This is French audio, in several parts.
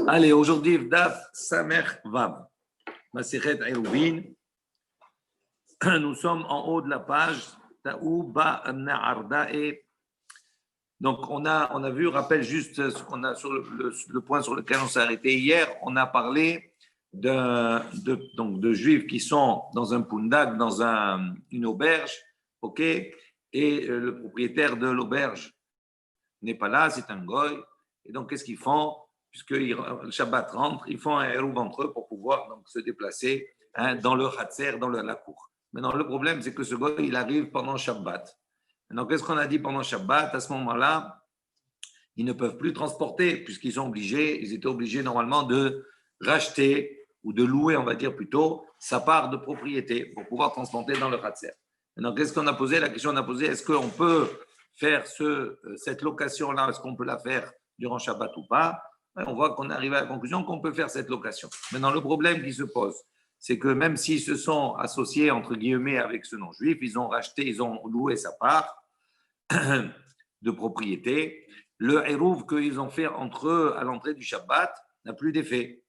Allez, aujourd'hui, Daf Samer Vav, Masechet Eruvin. Nous sommes en haut de la page Taouba Na'ardae. Donc, on a vu, rappelle juste ce qu'on a sur le point sur lequel on s'est arrêté hier. On a parlé de juifs qui sont dans un pundak, dans une auberge, ok, et le propriétaire de l'auberge n'est pas là, c'est un goy. Et donc, qu'est-ce qu'ils font? Puisque le Shabbat rentre, ils font un hérouv entre eux pour pouvoir donc, se déplacer dans le Hatzer, dans la cour. Maintenant, le problème, c'est que ce goy, il arrive pendant Shabbat. Maintenant, qu'est-ce qu'on a dit pendant Shabbat? À ce moment-là, ils ne peuvent plus transporter, puisqu'ils sont obligés, ils étaient obligés normalement de racheter ou de louer, on va dire plutôt, sa part de propriété pour pouvoir transporter dans le Hatzer. Maintenant, qu'est-ce qu'on a posé? La question qu'on a posée, est-ce qu'on peut faire cette location-là, est-ce qu'on peut la faire durant Shabbat ou pas? On voit qu'on est arrivé à la conclusion qu'on peut faire cette location. Maintenant, le problème qui se pose, c'est que même s'ils se sont associés, entre guillemets, avec ce non-juif, ils ont racheté, ils ont loué sa part de propriété, le hérouv qu'ils ont fait entre eux à l'entrée du Shabbat n'a plus d'effet.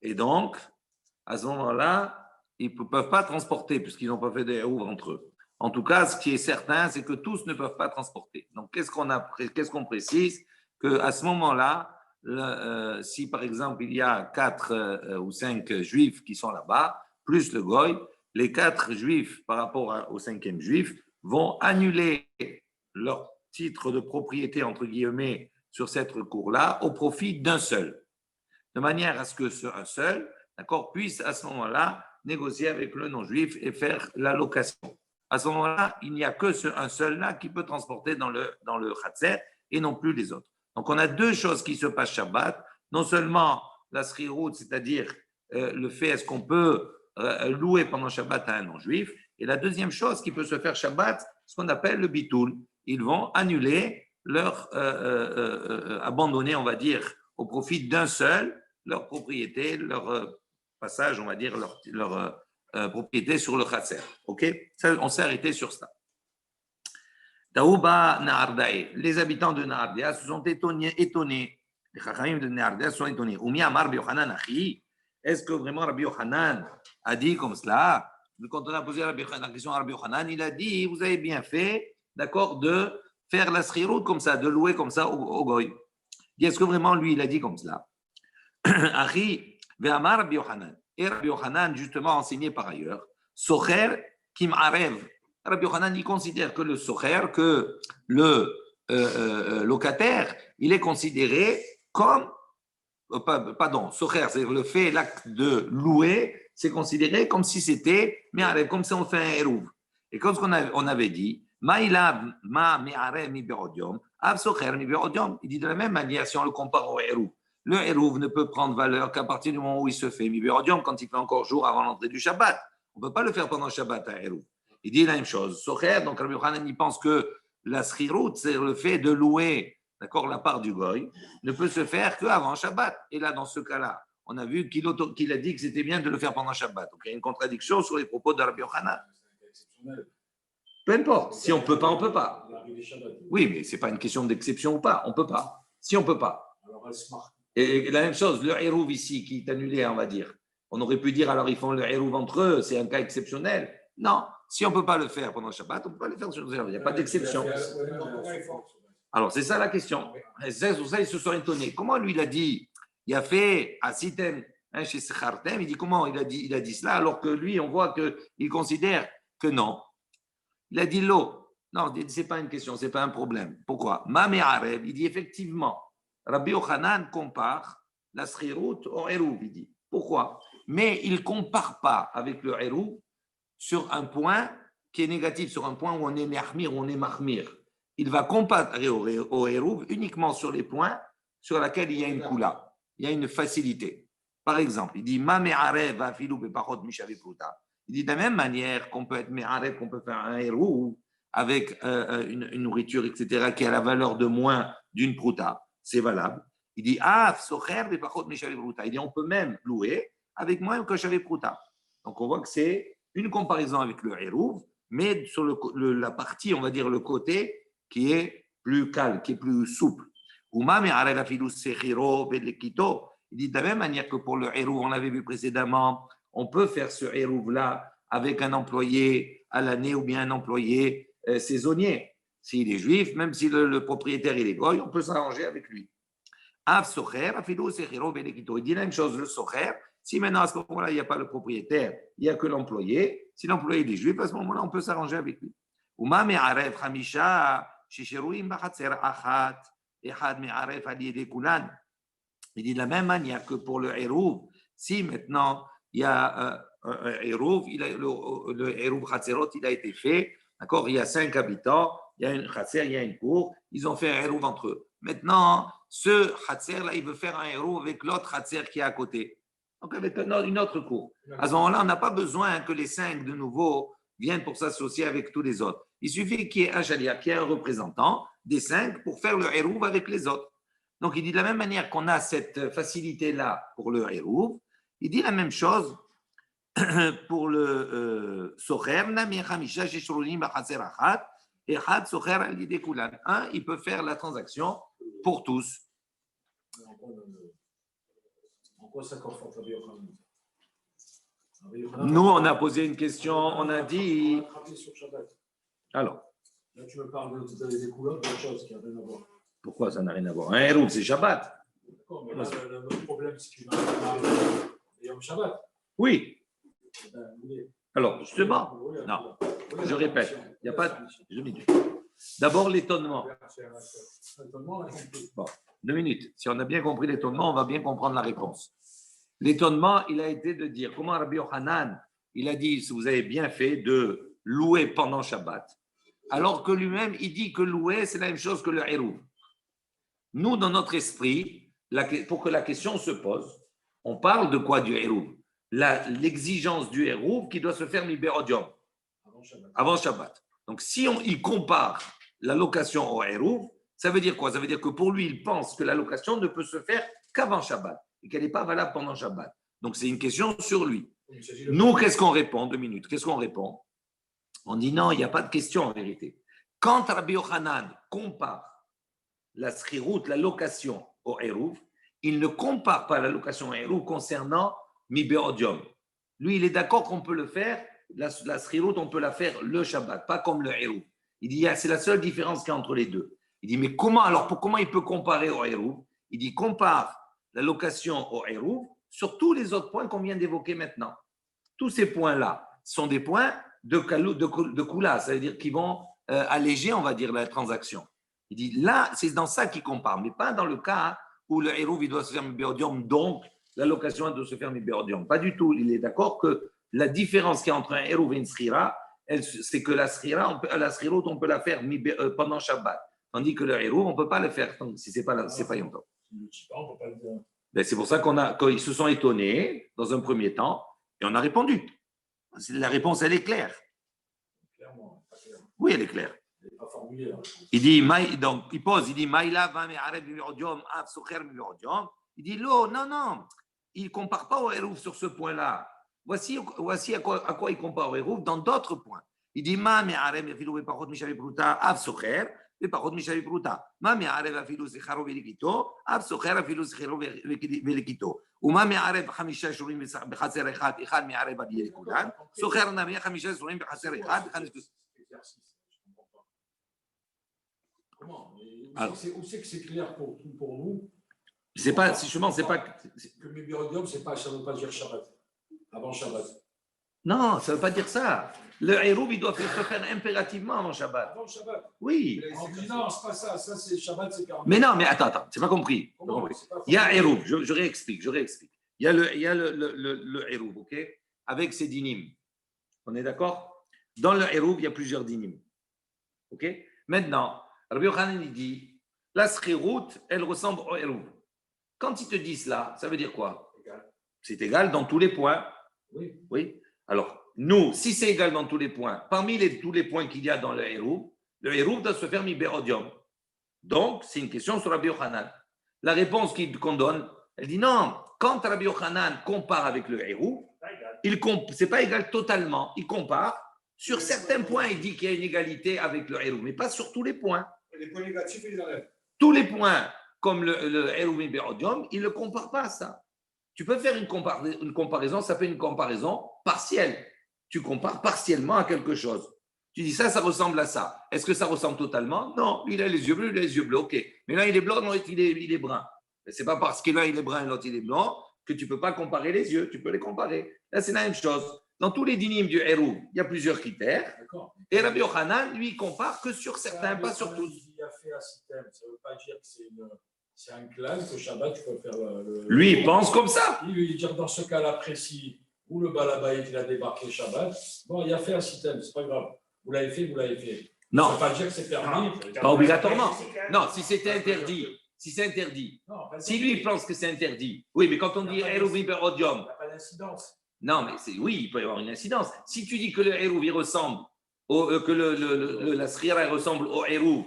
Et donc, à ce moment-là, ils ne peuvent pas transporter puisqu'ils n'ont pas fait de hérouv entre eux. En tout cas, ce qui est certain, c'est que tous ne peuvent pas transporter. Donc, qu'est-ce qu'on précise? Qu'à ce moment-là, si par exemple il y a 4 ou 5 juifs qui sont là-bas, plus le goy, les 4 juifs par rapport au 5e juif vont annuler leur titre de propriété, entre guillemets, sur cette cour-là au profit d'un seul. De manière à ce que un seul, d'accord, puisse à ce moment-là négocier avec le non-juif et faire la location. À ce moment-là, il n'y a que un seul-là qui peut transporter dans le Hatzer et non plus les autres. Donc, on a 2 choses qui se passent Shabbat. Non seulement la srirout, c'est-à-dire le fait est-ce qu'on peut louer pendant Shabbat à un non-juif. Et la deuxième chose qui peut se faire Shabbat, ce qu'on appelle le bitoul. Ils vont annuler abandonner, on va dire, au profit d'un seul, leur propriété, leur passage, on va dire, leur propriété sur le Hatzer. OK? Ça, on s'est arrêté sur ça. Taouba Na'ardae. Les habitants de Na'ardae se sont étonnés. Les Chachamim de Na'ardae se sont étonnés. Oumi Amar Rabbi Yochanan Achi. Est-ce que vraiment Rabbi Yochanan a dit comme cela? Quand on a posé la question à Rabbi Yochanan, il a dit, vous avez bien fait, d'accord, de faire la srirout comme ça, de louer comme ça au goy. Est-ce que vraiment lui, il a dit comme cela? Achi, ve'amar Rabbi Yochanan. Et Rabbi Yochanan, justement, enseigné par ailleurs, Socher kim arev. Rabbi Yochanan, il considère que le socher, que le locataire, il est considéré comme, pardon, socher, c'est le fait, l'acte de louer, c'est considéré comme si c'était, mais comme si on fait un hérouv. Et comme on avait dit, il dit de la même manière, si on le compare au hérouv, le hérouv ne peut prendre valeur qu'à partir du moment où il se fait mibérodium, quand il fait encore jour avant l'entrée du Shabbat. On ne peut pas le faire pendant le Shabbat, un hérouv. Il dit la même chose. Socher, donc Rabbi Yochanan, il pense que la srirout, c'est le fait de louer, d'accord, la part du goy, ne peut se faire qu'avant Shabbat. Et là, dans ce cas-là, on a vu qu'il a dit que c'était bien de le faire pendant Shabbat. Donc il y a une contradiction sur les propos de Rabbi Yochanan. Peu importe. Si on ne peut pas, on ne peut pas. Oui, mais ce n'est pas une question d'exception ou pas. On ne peut pas. Si on ne peut pas. Et la même chose, le hérouv ici qui est annulé, on va dire. On aurait pu dire alors ils font le hérouv entre eux, c'est un cas exceptionnel. Non, si on ne peut pas le faire pendant le Shabbat, on ne peut pas le faire sur le Shabbat. Il n'y a pas d'exception. Alors, c'est ça la question. C'est pour ça qu'ils se sont étonnés. Comment lui, il a dit, il a fait Asitem chez Sechartem, il dit comment il a dit cela, alors que lui, on voit qu'il considère que non. Il a dit l'eau. Non, ce n'est pas une question, ce n'est pas un problème. Pourquoi? Mamé Areb, il dit effectivement, Rabbi Yochanan compare la srirout au hérouv, il dit. Pourquoi? Mais il ne compare pas avec le hérouv sur un point qui est négatif, sur un point où on est mahmir, où on est mahmir. Il va comparer au hérouv uniquement sur les points sur lesquels il y a une koula, il y a une facilité. Par exemple, il dit ma me'arev afilou bepachot mishavi pruta. Il dit de la même manière qu'on peut être me'arev, qu'on peut faire un hérouv avec une nourriture, etc., qui a la valeur de moins d'une pruta, c'est valable. Il dit socher bepachot mishavi pruta. Il dit on peut même louer avec moins que shavi pruta. Donc on voit que c'est une comparaison avec le hérouv, mais sur la partie, on va dire le côté qui est plus calme, qui est plus souple. Il dit de la même manière que pour le hérouv, on l'avait vu précédemment, on peut faire ce hérouv-là avec un employé à l'année ou bien un employé saisonnier. S'il est juif, même si le propriétaire il est goy, on peut s'arranger avec lui. Il dit la même chose, le socher. Si maintenant à ce moment-là, il n'y a pas le propriétaire, il n'y a que l'employé, si l'employé est juif, à ce moment-là, on peut s'arranger avec lui. Il dit de la même manière que pour le hérouv, si maintenant il y a un hérouv, le hérouv Hatzerot, il a été fait, d'accord, il y a 5 habitants, il y a une Hatzer, il y a une cour, ils ont fait un hérouv entre eux. Maintenant, ce Hatzer-là, il veut faire un hérouv avec l'autre Hatzer qui est à côté. Donc, avec une autre cour. À ce moment-là, on n'a pas besoin que les 5 de nouveau viennent pour s'associer avec tous les autres. Il suffit qu'il y ait un shaliach, qu'il y ait un représentant des 5 pour faire le hérouv avec les autres. Donc, il dit de la même manière qu'on a cette facilité-là pour le hérouv, il dit la même chose pour le socher. Un, il peut faire la transaction pour tous. En quoi ça conforte Rabbi Yochanan? Nous, on a posé une question, on a dit. Alors. Là, tu me parles des couleurs, d'autre chose qui n'a rien à voir. Pourquoi ça n'a rien à voir? Un hérouv, c'est Shabbat. D'accord, mais là, le problème, c'est qu'il y a un Shabbat. Oui. Alors, justement, non, je répète, il n'y a pas de. 2 minutes. D'abord, l'étonnement. Bon, 2 minutes. Si on a bien compris l'étonnement, on va bien comprendre la réponse. L'étonnement, il a été de dire, comment Rabbi Yochanan, il a dit, si vous avez bien fait de louer pendant Shabbat, alors que lui-même, il dit que louer, c'est la même chose que le hérouv. Nous, dans notre esprit, pour que la question se pose, on parle de quoi du hérouv? L'exigence du hérouv qui doit se faire mi-béodium, avant Shabbat. Donc, si il compare la location au hérouv, ça veut dire quoi? Ça veut dire que pour lui, il pense que la location ne peut se faire qu'avant Shabbat et qu'elle n'est pas valable pendant Shabbat. Donc, c'est une question sur lui. Nous, qu'est-ce qu'on répond? 2 minutes. Qu'est-ce qu'on répond? On dit non, il n'y a pas de question en vérité. Quand Rabbi Yochanan compare la schirout, la location au hérouv, il ne compare pas la location au hérouv concernant mi-béodium. Lui, il est d'accord qu'on peut le faire, la schirout, on peut la faire le Shabbat, pas comme le hérouv. Il dit, c'est la seule différence qu'il y a entre les deux. Il dit, mais comment il peut comparer au hérouv? Il dit, compare la location au hérouv sur tous les autres points qu'on vient d'évoquer maintenant. Tous ces points-là sont des points de Kula, ça veut dire qu'ils vont alléger, on va dire, la transaction. Il dit, là, c'est dans ça qu'il compare, mais pas dans le cas où le hérouv, il doit se faire mi-béodium, donc la location doit se faire mi-béodium. Pas du tout. Il est d'accord que la différence qu'il y a entre un hérouv et une srira, c'est que la srira, on peut la faire pendant Shabbat. Tandis que le hérouv, on ne peut pas le faire si ce n'est pas Yom Tov. C'est pour ça qu'ils se sont étonnés dans un premier temps et on a répondu. La réponse, elle est claire. Oui, elle est claire. Il dit, donc il pose, il dit, il dit, non, il ne compare pas au hérouv sur ce point-là. Voici à quoi il compare au hérouv dans d'autres points. Il dit, ופחות משווה פרוטה. מה מערב אפילו זכרו ולקיטו, אף סוחר אפילו זכרו ולקיטו. ומה מערב 5 שיעורים בחצר אחד מערב על ידי כולן, סוחר נביא 5 שיעורים בחצר אחד. Alors, où c'est que c'est clair pour nous? C'est pas, justement, c'est pas. Que mi-béodium, ça ne veut pas dire Shabbat, avant Shabbat. Non, ça ne veut pas dire ça. Le hérouv, il doit se faire impérativement avant Shabbat. Avant Shabbat. Oui. On dit non, c'est pas ça. Ça, c'est Shabbat, c'est 40. Mais non, mais attends, c'est pas compris. Il y a hérouv, je réexplique. Il y a le hérouv, ok, avec ses dinim. On est d'accord? Dans le hérouv, il y a plusieurs dinim. Ok? Maintenant, Rabbi Yochanan, il dit, la schirout, elle ressemble au hérouv. Quand ils te disent cela, ça veut dire quoi? C'est égal dans tous les points. Oui. Alors, nous, si c'est égal dans tous les points, parmi tous les points qu'il y a dans le hérouv doit se faire mi-béodium. Donc, c'est une question sur Rabbi Yochanan. La réponse qu'on donne, elle dit non, quand Rabbi Yochanan compare avec le hérouv, ce n'est pas égal totalement. Il compare. Sur certains points, il dit qu'il y a une égalité avec le hérouv, mais pas sur tous les points. Les points négatifs, ils enlèvent. Tous les points comme le Eruvin Be'odium, il ne le compare pas à ça. Tu peux faire une comparaison, ça fait une comparaison partielle. Tu compares partiellement à quelque chose. Tu dis ça ressemble à ça. Est-ce que ça ressemble totalement? Non, il a les yeux bleus, il a les yeux bleus, ok. Mais là, il est blanc, l'autre, il est brun. Ce n'est pas parce que l'un, il est brun et l'autre, il est blanc que tu ne peux pas comparer les yeux. Tu peux les comparer. Là, c'est la même chose. Dans tous les dynimes du Hérouv, il y a plusieurs critères. Et Rabbi Yochanan, lui, il compare que sur certains, pas sur tous. Il a fait un système. Ça ne veut pas dire que c'est un clan, que Shabbat, tu peux faire Lui, il pense comme ça. Il veut dire dans ce cas-là précis où le Balabaït il a débarqué Shabbat, bon, il a fait un système, c'est pas grave. Vous l'avez fait, vous l'avez fait. Non. Ça ne veut pas dire que c'est permis. Pas obligatoirement. Non, si c'était interdit. Si c'est interdit. Non, si lui, il pense que c'est interdit. Oui, mais quand on dit Hérouvi Berodium. Il n'y a pas d'incidence. Non, mais oui, il peut y avoir une incidence. Si tu dis que le Hérouvi ressemble, que la Srira ressemble au Hérouv,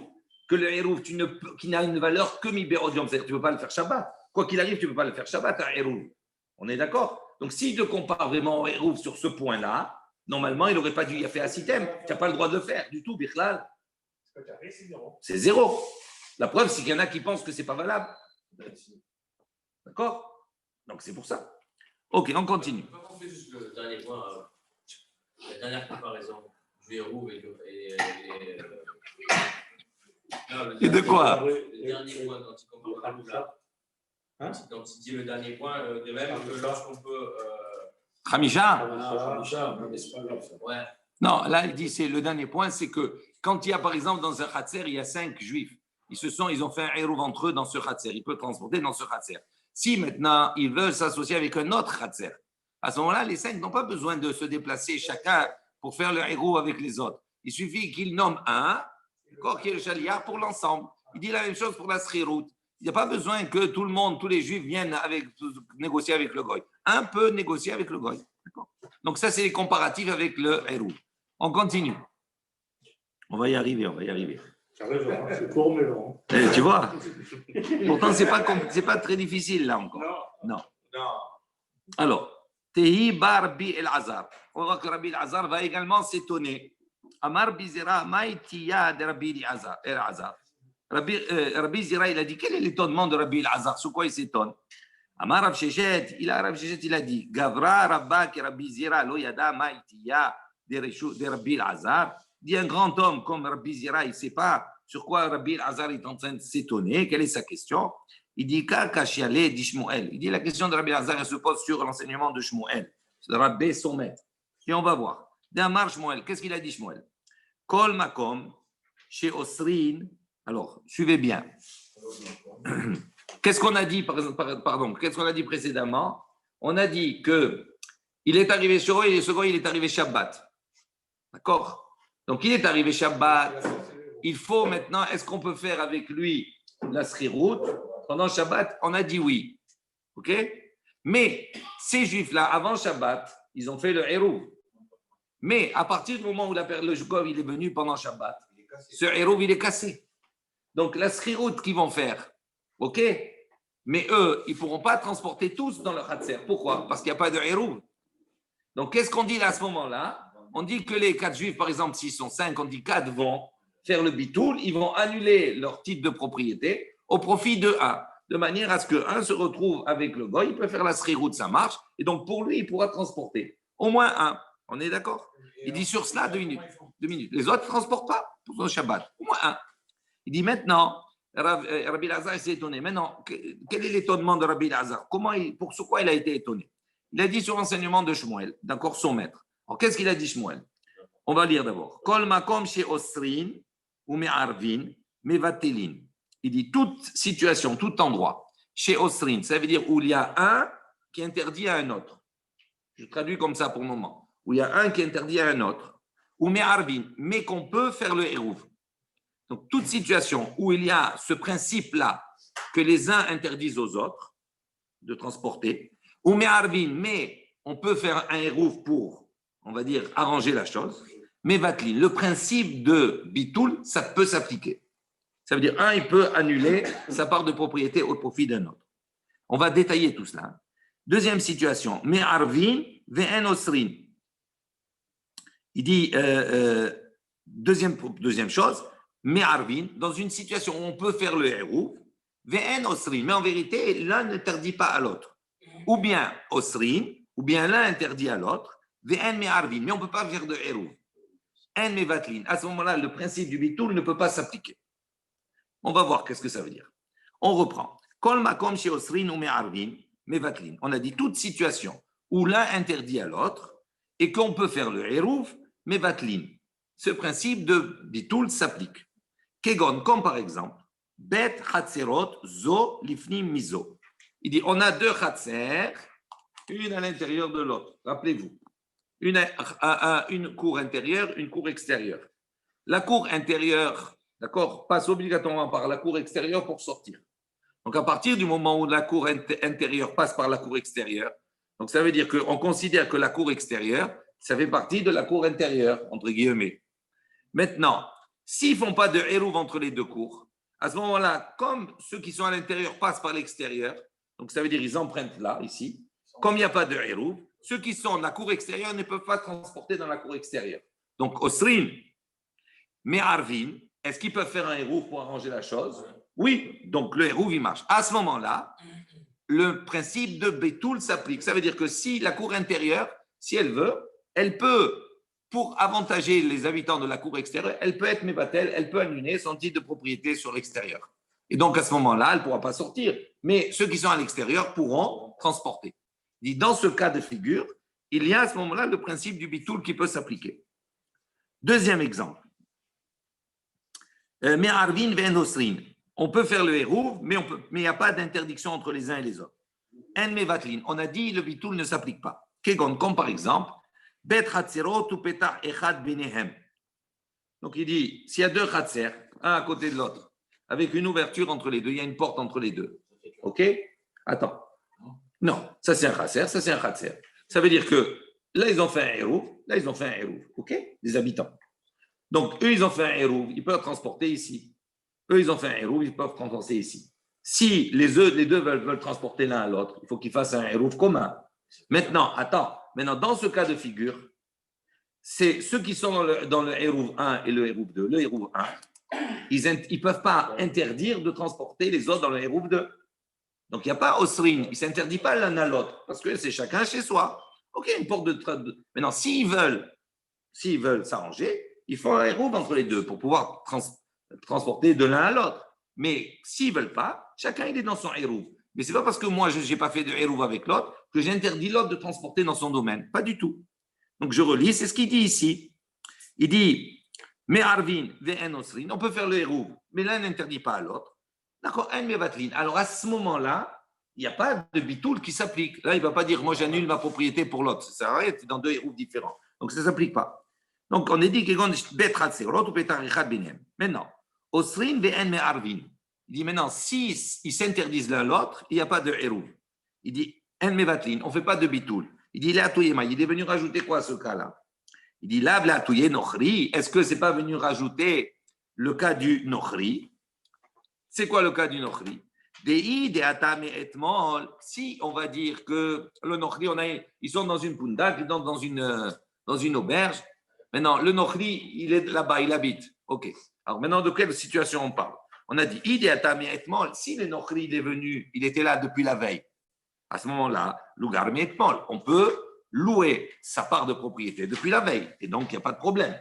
que le Hérouv, qui n'a une valeur que mi Berodium, c'est-à-dire que tu ne peux pas le faire Shabbat. Quoi qu'il arrive, tu ne peux pas le faire Shabbat à Hérouv. On est d'accord? Donc, s'il te compare vraiment au Hérouv sur ce point-là, normalement, il n'aurait pas dû y faire un système. Tu n'as pas le droit de le faire du tout, Bichlal. C'est zéro. La preuve, c'est qu'il y en a qui pensent que ce n'est pas valable. D'accord? Donc, c'est pour ça. Ok, on continue. On fait juste le dernier point, la dernière comparaison du Hérouv et de quoi? Le dernier point, quand il compare le là. Quand il dit le dernier point, de même que lorsqu'on peut. Khamisha? Mais c'est pas grave ça. Ouais. Non, là, il dit, c'est le dernier point, c'est que quand il y a, par exemple, dans un khatser, il y a 5 juifs. Ils ont fait un hérouv entre eux dans ce khatser. Ils peuvent transporter dans ce khatser. Si maintenant, ils veulent s'associer avec un autre khatser, à ce moment-là, les 5 n'ont pas besoin de se déplacer chacun pour faire le hérouv avec les autres. Il suffit qu'ils nomment un, qui est le chaliar pour l'ensemble. Il dit la même chose pour la srirout. Il n'y a pas besoin que tout le monde, tous les juifs viennent négocier avec le goy. Un peut négocier avec le goy. Donc ça, c'est les comparatifs avec le hérouv. On continue. On va y arriver. C'est court, mais long. Tu vois? Pourtant, c'est pas très difficile là encore. Non. Alors, Tehi bar Rabbi El-Azar. On voit que Rabbi El-Azar va également s'étonner. Amar Bizera Maïtiya de Rabbi El-Azar. Rabbi Zira, il a dit, quel est l'étonnement de Rabbi El-Azar? Sur quoi il s'étonne? Amar Rav Shechet, il a dit, Gavra Rabba ki Rabbi Zira lo yada Maïtiya de Rabbi El-Azar. Dit un grand homme comme Rabbi Zira, il ne sait pas sur quoi Rabbi El-Azar est en train de s'étonner. Quelle est sa question? Il dit Kashiale dit Shmuel. Il dit la question de Rabbi El-Azar, elle se pose sur l'enseignement de Shmuel. C'est Rabbi son maître. Et on va voir. D'Amar Shmuel, qu'est-ce qu'il a dit Shmuel? Kol makom chez Osrin. Alors, suivez bien. Qu'est-ce qu'on a dit, qu'est-ce qu'on a dit précédemment? On a dit que il est arrivé sur eux et ce il est arrivé Shabbat. D'accord? Donc, il est arrivé Shabbat. Il faut maintenant, est-ce qu'on peut faire avec lui la srirout pendant Shabbat? On a dit oui. OK? Mais ces juifs-là, avant Shabbat, ils ont fait le hérouv. Mais à partir du moment où le Jukov il est venu pendant Shabbat, ce hérouv, il est cassé. Donc, la srirout qu'ils vont faire, OK? Mais eux, ils ne pourront pas transporter tous dans le khatser. Pourquoi? Parce qu'il n'y a pas de hérouv. Donc, qu'est-ce qu'on dit là à ce moment-là? On dit que les 4 juifs, par exemple, s'ils sont 5, on dit 4 vont faire le bitoul, ils vont annuler leur titre de propriété au profit de 1, de manière à ce que 1 se retrouve avec le goy, il peut faire la srirout, ça marche, et donc pour lui, il pourra transporter au moins 1. On est d'accord? Il dit sur cela 2 minutes. 2 minutes. Les autres ne transportent pas pour le Shabbat, au moins 1. Il dit maintenant, Rabbi Lazar s'est étonné. Maintenant, quel est l'étonnement de Rabbi Lazar? Sur quoi il a été étonné? Il a dit sur l'enseignement de Shmuel, d'accord, son maître. Alors, qu'est-ce qu'il a dit Shmuel? On va lire d'abord. Kol makom chez Osrin ou me'arvin mevatelin. Il dit toute situation, tout endroit. Chez Osrin, ça veut dire où il y a un qui interdit à un autre. Je traduis comme ça pour le moment. Où il y a un qui interdit à un autre. Ou me'arvin, mais qu'on peut faire le hérouv. Donc, toute situation où il y a ce principe-là que les uns interdisent aux autres de transporter, ou me'arvin, mais on peut faire un hérouv pour, on va dire, arranger la chose. Mais vatlin, le principe de bitoul, ça peut s'appliquer. Ça veut dire, un, il peut annuler sa part de propriété au profit d'un autre. On va détailler tout cela. Deuxième situation, me'arvin ve'en osrin. Il dit, deuxième chose, me'arvin, dans une situation où on peut faire le hérouv, ve'en osrin. Mais en vérité, l'un n'interdit pas à l'autre. Ou bien osrin, ou bien l'un interdit à l'autre, ve'en me'arvin. Mais on ne peut pas faire de hérouv. En mevatlin. À ce moment-là, le principe du bitoul ne peut pas s'appliquer. On va voir qu'est-ce que ça veut dire. On reprend. Kol makom chez osrin ou me'arvin, mevatlin. On a dit toute situation où l'un interdit à l'autre et qu'on peut faire le hérouv, mevatlin. Ce principe de bitoul s'applique. Kegon, comme par exemple, bet chatzerot zo lifnim mizo. Il dit, on a deux chatzer, une à l'intérieur de l'autre. Rappelez-vous, une cour intérieure, une cour extérieure. La cour intérieure, d'accord, passe obligatoirement par la cour extérieure pour sortir. Donc, à partir du moment où la cour intérieure passe par la cour extérieure, donc ça veut dire qu'on considère que la cour extérieure, ça fait partie de la cour intérieure, entre guillemets. Maintenant, s'ils ne font pas de hérouv entre les deux cours, à ce moment-là, comme ceux qui sont à l'intérieur passent par l'extérieur, donc ça veut dire qu'ils empruntent là, ici, comme il n'y a pas de hérouv, ceux qui sont dans la cour extérieure ne peuvent pas transporter dans la cour extérieure. Donc, Osrin, mais Arvin, est-ce qu'ils peuvent faire un hérouv pour arranger la chose? Oui, donc le hérouv, il marche. À ce moment-là, le principe de Betoul s'applique. Ça veut dire que si la cour intérieure, si elle veut, elle peut, pour avantager les habitants de la cour extérieure, elle peut être mébatel, elle peut annuler son titre de propriété sur l'extérieur. Et donc, à ce moment-là, elle ne pourra pas sortir. Mais ceux qui sont à l'extérieur pourront transporter. Il dit, dans ce cas de figure, il y a à ce moment-là le principe du bitoul qui peut s'appliquer. Deuxième exemple. Me'arvin ve'en osrin. On peut faire le hérouv, mais il n'y a pas d'interdiction entre les uns et les autres. En mevatlin. On a dit le bitoul ne s'applique pas. Kegon, comme par exemple, bet chatzerot ou petah echad benehem. Donc il dit, s'il y a deux chatzer, un à côté de l'autre, avec une ouverture entre les deux, il y a une porte entre les deux. OK? Attends. Non, ça c'est un chatzer, ça c'est un chatzer. Ça veut dire que là, ils ont fait un hérouv, là, ils ont fait un hérouv. OK? Les habitants. Donc, eux, ils ont fait un hérouv, ils peuvent transporter ici. Eux, ils ont fait un hérouv, ils peuvent transporter ici. Si les deux veulent transporter l'un à l'autre, il faut qu'ils fassent un hérouv commun. Maintenant, dans ce cas de figure, c'est ceux qui sont dans le hérouv 1 et le hérouv 2. Le hérouv 1, ils ne peuvent pas interdire de transporter les autres dans le hérouv 2. Donc, il n'y a pas osrin, ils ne s'interdisent pas l'un à l'autre, parce que c'est chacun chez soi. OK, une porte de. Maintenant, s'ils veulent s'arranger, il faut un hérouv entre les deux pour pouvoir transporter de l'un à l'autre. Mais s'ils ne veulent pas, chacun il est dans son hérouv. Mais ce n'est pas parce que moi, je n'ai pas fait de hérouv avec l'autre que j'interdis l'autre de transporter dans son domaine. Pas du tout. Donc, je relis, c'est ce qu'il dit ici. Il dit, mais Arvin, ve'en osrin, on peut faire le hérouv, mais l'un n'interdit pas à l'autre. D'accord, en mevatlin. Alors, à ce moment-là, il n'y a pas de bitoul qui s'applique. Là, il ne va pas dire, moi, j'annule ma propriété pour l'autre. Ça sert à rien, tu es dans deux hérouv différents. Donc, ça ne s'applique pas. Donc, on a dit que maintenant, osrin ve'en me'arvin. Il dit maintenant, s'ils s'interdisent l'un l'autre, il n'y a pas de hérouv. Il dit, en mevatlin, on ne fait pas de bitoul. Il dit, il est venu rajouter quoi à ce cas-là? Il dit, là, nochri, est-ce que ce n'est pas venu rajouter le cas du nochri? C'est quoi le cas du nochri? Si on va dire que le nochri, ils sont dans une punda, ils sont dans une auberge. Maintenant, le nochri, il est là-bas, il habite. OK. Alors maintenant, de quelle situation on parle? On a dit, si le nochri il est venu, il était là depuis la veille. À ce moment-là, on peut louer sa part de propriété depuis la veille. Et donc, il n'y a pas de problème.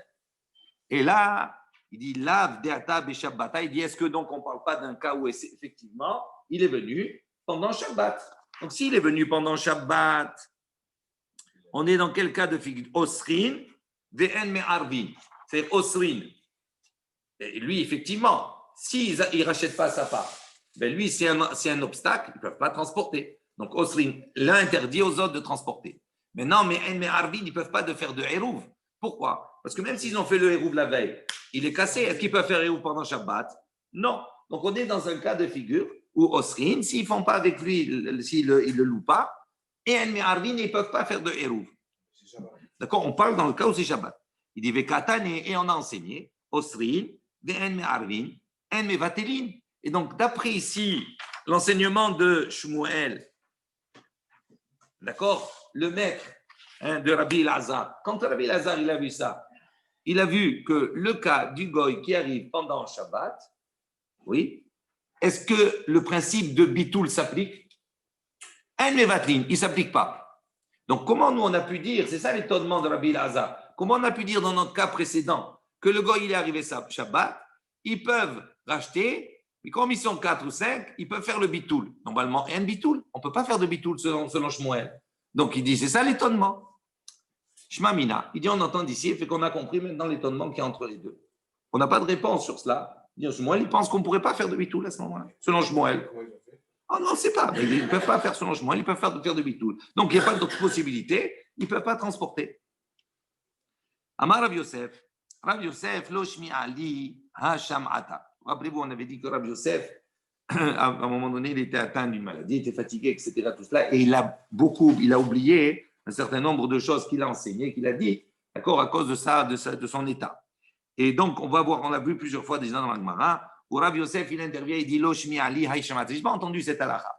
Et là, il dit, il dit, est-ce que donc on ne parle pas d'un cas où effectivement, il est venu pendant Shabbat? Donc, s'il est venu pendant Shabbat, on est dans quel cas de figure? Osrin, ve'en me'arvin. C'est Osrin. Et lui, effectivement, s'il ne rachète pas sa part, ben lui, c'est un obstacle, ils ne peuvent pas transporter. Donc, Osrin, l'un interdit aux autres de transporter. Maintenant, mais Arvin, ils ne peuvent pas de faire de hérouv. Pourquoi? Parce que même s'ils ont fait le hérouv la veille, il est cassé. Est-ce qu'ils peuvent faire hérouv pendant Shabbat? Non. Donc, on est dans un cas de figure où Osrin, s'ils ne font pas avec lui, s'ils ne le louent pas, et Arvin, ils ne peuvent pas faire de hérouv. D'accord? On parle dans le cas où c'est Shabbat. Il dit Vekatan, et on a enseigné Osrin, Ve'en Arvin, En Vatelin. Et donc, d'après ici, l'enseignement de Shmuel, d'accord, le maître de Rabbi Elazar, quand Rabbi Elazar il a vu ça, il a vu que le cas du goy qui arrive pendant Shabbat, oui, est-ce que le principe de bitoul s'applique? Un mevatlin, il ne s'applique pas. Donc, comment nous on a pu dire, c'est ça l'étonnement de Rabbi Elazar, comment on a pu dire dans notre cas précédent que le goy il est arrivé Shabbat, ils peuvent racheter, mais comme ils sont 4 ou 5, ils peuvent faire le bitoul. Normalement, un bitoul, on ne peut pas faire de bitoul selon Shmuel. Donc, il dit, c'est ça l'étonnement. Shmamina, il dit, on entend d'ici, et fait qu'on a compris maintenant l'étonnement qu'il y a entre les deux. On n'a pas de réponse sur cela. Shmuel, il pense qu'on ne pourrait pas faire de bitoul à ce moment-là, selon Shmuel. Oh non, c'est pas. Ils ne peuvent pas faire selon Shmuel, ils peuvent faire de bitoul. Donc, il n'y a pas d'autre possibilité, ils ne peuvent pas transporter. Amar Rav Yosef, lo shmi ali ha-sham'ata. Rappelez-vous, on avait dit que Rav Yosef, à un moment donné, il était atteint d'une maladie, il était fatigué, etc. Tout cela, et il a oublié un certain nombre de choses qu'il a enseignées, qu'il a dit, d'accord, à cause de son état. Et donc, on l'a vu plusieurs fois déjà dans la Gemara, où Rav Yosef, il intervient, il dit, Lo shmi ali ha-sham'ata. Je n'ai pas entendu cette halakha.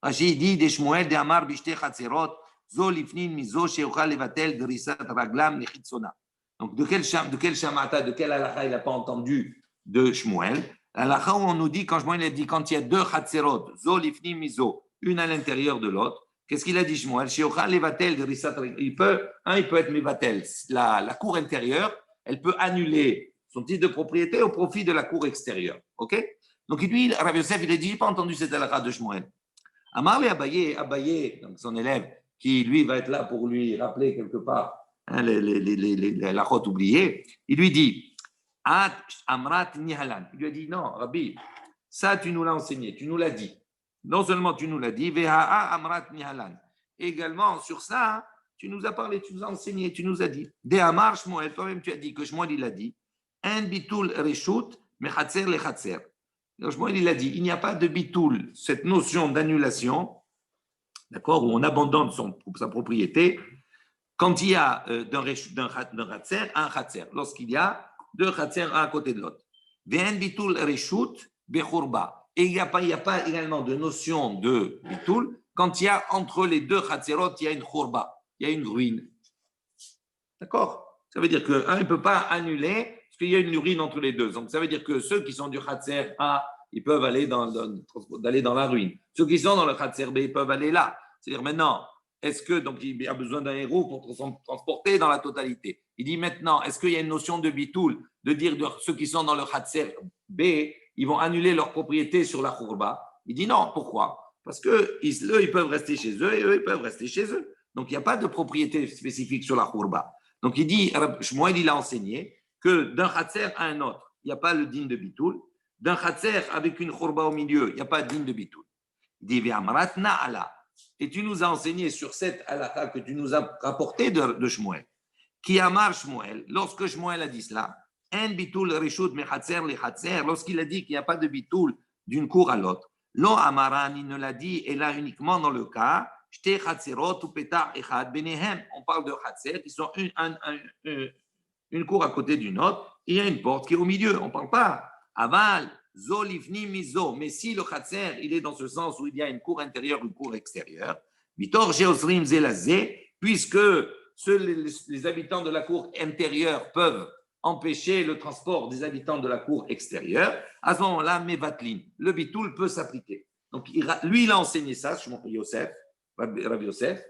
Rashi dit, des Shmuel, des Amar, bishte chatzerot, zo lifnin mizo, sheochal levatel, derisat raglam, nechitzona. Donc, de quel shamata, de quel halakha il n'a pas entendu de Shmuel? Halakha où on nous dit, quand Shmuel a dit, quand il y a deux chatzerot, zo lifnin mizo, une à l'intérieur de l'autre, qu'est-ce qu'il a dit Shmuel? Sheochal levatel, derisat raglam. Il peut être mevatel. La cour intérieure, elle peut annuler son titre de propriété au profit de la cour extérieure. OK? Donc, lui, Rav Yosef, il a dit, je n'ai pas entendu cette halakha de Shmuel. Amar le Abaye, donc son élève, qui lui va être là pour lui rappeler quelque part la route oubliée, il lui dit, Amrat Nihalan. Il lui a dit, non, Rabbi, ça tu nous l'as enseigné, tu nous l'as dit. Non seulement tu nous l'as dit, Veha'a Amrat Nihalan. Également, sur ça, tu nous as parlé, tu nous as enseigné, tu nous as dit. De Amar Shmuel, toi-même tu as dit que Shmuel il a dit, Un bitul reshut, mechatzer le chatzer. Shmuel, il a dit, il n'y a pas de bitoul, cette notion d'annulation, d'accord, où on abandonne sa propriété, quand il y a d'un chatzer un chatzer, lorsqu'il y a deux chatzer un à côté de l'autre. Ve'en bitoul reshut bechurba. Et il n'y a pas également de notion de bitoul quand il y a entre les deux chatzerot, il y a une churba, il y a une ruine. D'accord? Ça veut dire qu'un ne peut pas annuler parce qu'il y a une urine entre les deux. Donc, ça veut dire que ceux qui sont du Khatser A, ils peuvent aller dans la ruine. Ceux qui sont dans le Khatser B, ils peuvent aller là. C'est-à-dire maintenant, est-ce que donc il y a besoin d'un héros pour transporter dans la totalité? Il dit maintenant, est-ce qu'il y a une notion de bitoul, de dire que ceux qui sont dans le Khatser B, ils vont annuler leur propriété sur la Khourba? Il dit non. Pourquoi? Parce qu'eux, ils peuvent rester chez eux et eux, ils peuvent rester chez eux. Donc, il n'y a pas de propriété spécifique sur la Khourba. Donc, il dit, Shmuel, il a enseigné que d'un Khatser à un autre, il n'y a pas le din de bitoul. D'un Khatser avec une Khourba au milieu, il n'y a pas de din de bitoul. Il dit, Ve'amratna ala. Et tu nous as enseigné sur cette halakha que tu nous as rapporté de Shmuel. Qui amar Shmuel, lorsque Shmuel a dit cela, un bitoul reshut me Khatser le Khatser, lorsqu'il a dit qu'il n'y a pas de bitoul d'une cour à l'autre, lo amaran, il ne l'a dit, et là uniquement dans le cas, on parle de Khatser qui sont une cour à côté d'une autre, et il y a une porte qui est au milieu. On ne parle pas aval, zo livni mizo. Mais si le Khatser, il est dans ce sens où il y a une cour intérieure, une cour extérieure, Vitor Geosrim Zelazé, puisque les habitants de la cour intérieure peuvent empêcher le transport des habitants de la cour extérieure, à ce moment-là, Mevatlin, le bitoul peut s'appliquer. Donc, lui, il a enseigné ça, Rav Yosef,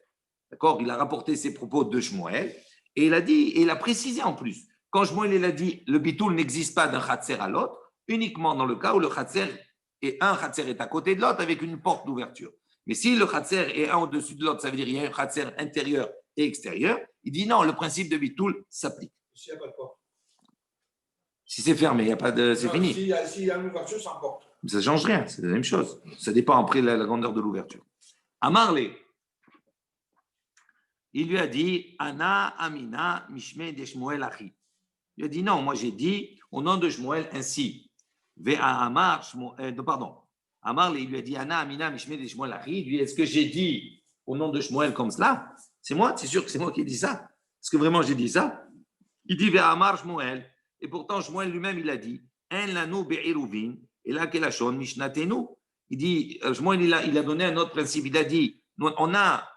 d'accord, il a rapporté ses propos de Shmuel, et il a dit, et il a précisé en plus, quand Shmuel il a dit, le bitoul n'existe pas d'un Khatser à l'autre, uniquement dans le cas où le Khatser un Khatser est à côté de l'autre avec une porte d'ouverture. Mais si le Khatser est un au-dessus de l'autre, ça veut dire qu'il y a un Khatser intérieur et extérieur, il dit non, le principe de bitoul s'applique. S'il n'y a pas de porte. Si c'est fermé, il n'y a pas de. C'est fini. S'il y a une ouverture, ça importe. Ça ne change rien, c'est la même chose. Ça dépend après la grandeur de l'ouverture. Amarle, il lui a dit Ana Amina Mishme de Shmuel Achi. Il a dit non, moi j'ai dit au nom de Shmuel ainsi. Amar Shmuel, pardon. Amarle, il lui a dit Ana Amina Mishme de Shmuel Achi. Lui, est-ce que j'ai dit au nom de Shmuel comme cela? C'est moi, c'est sûr que c'est moi qui ai dit ça. Est-ce que vraiment j'ai dit ça? Il dit Amar Shmuel. Et pourtant, Shmuel lui-même, il a dit En lanu be'iruvin, et là, kelashon mishnatenu. Il dit, Shmuel, il a donné un autre principe. Il a dit on n'a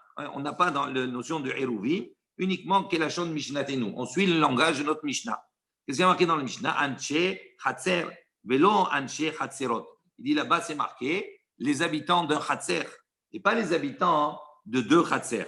pas dans la notion de iruvin, uniquement kelashon mishnatenu. On suit le langage de notre Mishnah. Qu'est-ce qu'il y a marqué dans le Mishnah? Anche, Khatser, Velo Anshe Chatzerot. Il dit là-bas, c'est marqué les habitants d'un Chatzer et pas les habitants de deux Chatzer.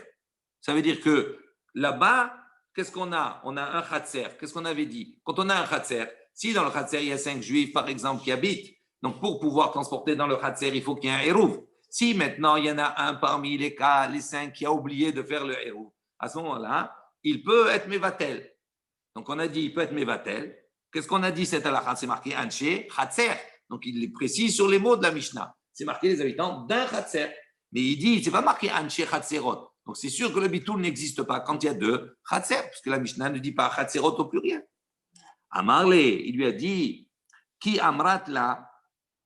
Ça veut dire que là-bas, qu'est-ce qu'on a? On a un Chatzer. Qu'est-ce qu'on avait dit? Quand on a un Chatzer, si dans le Chatzer, il y a 5 juifs, par exemple, qui habitent, donc pour pouvoir transporter dans le Chatzer, il faut qu'il y ait un Hérouv. Si maintenant, il y en a un parmi les 5 qui a oublié de faire le Hérouv, à ce moment-là, il peut être Mevatel. Donc, on a dit, il peut être Mevatel. Qu'est-ce qu'on a dit, cette halakha? C'est marqué Anshe Chatzer. Donc, il est précis sur les mots de la Mishnah. C'est marqué les habitants d'un Chatzer. Mais il dit, c'est pas marqué Anshe Chatzerot. Donc, c'est sûr que le bitoul n'existe pas quand il y a deux Chatzer, puisque la Mishnah ne dit pas Chatzerot au pluriel. Amarle, il lui a dit, Ki amrat la,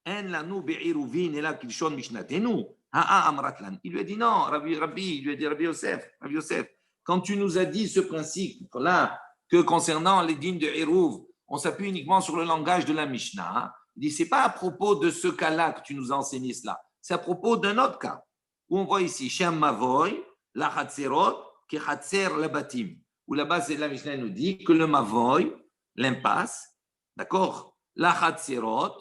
en lanu be'iruvin, et là, kilshon mishnatenu, ha'a amrat lan. Il lui a dit, non, Rabbi, il lui a dit, Rabbi Yosef, quand tu nous as dit ce principe-là, que concernant les dîmes de Hérouv, on s'appuie uniquement sur le langage de la Mishnah, il dit, c'est pas à propos de ce cas-là que tu nous as enseigné cela, c'est à propos d'un autre cas, où on voit ici, Shem Mavoy, la Chatzerot, qui Chatzer la Batim, où là-bas, la Mishnah nous dit que le Mavoy, l'impasse, d'accord, la Chatzerot,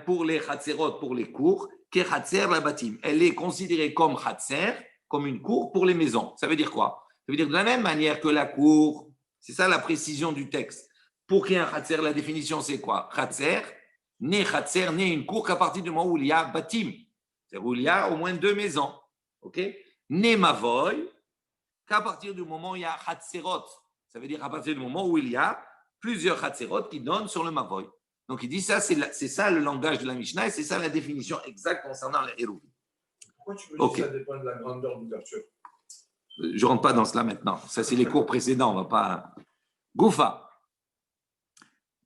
pour les Chatzerot, pour les cours, qui Chatzer la Batim, elle est considérée comme Chatzer, comme une cour pour les maisons. Ça veut dire quoi? Ça veut dire de la même manière que la cour, c'est ça la précision du texte. Pour qu'il y ait un Chatzer, la définition c'est quoi? Chatzer, né une cour qu'à partir du moment où il y a Batim, c'est-à-dire où il y a au moins 2 maisons. Ok? Né Mavoy, qu'à partir du moment où il y a Chatzerot, ça veut dire à partir du moment où il y a plusieurs Chatzerot qui donnent sur le Mavoy. Donc il dit ça, c'est ça le langage de la Mishnah et c'est ça la définition exacte concernant les Hérouv. Pourquoi tu me dis que ça dépend de la grandeur d'ouverture? Je ne rentre pas dans cela maintenant. Ça, c'est les cours précédents. On va pas. Goufa.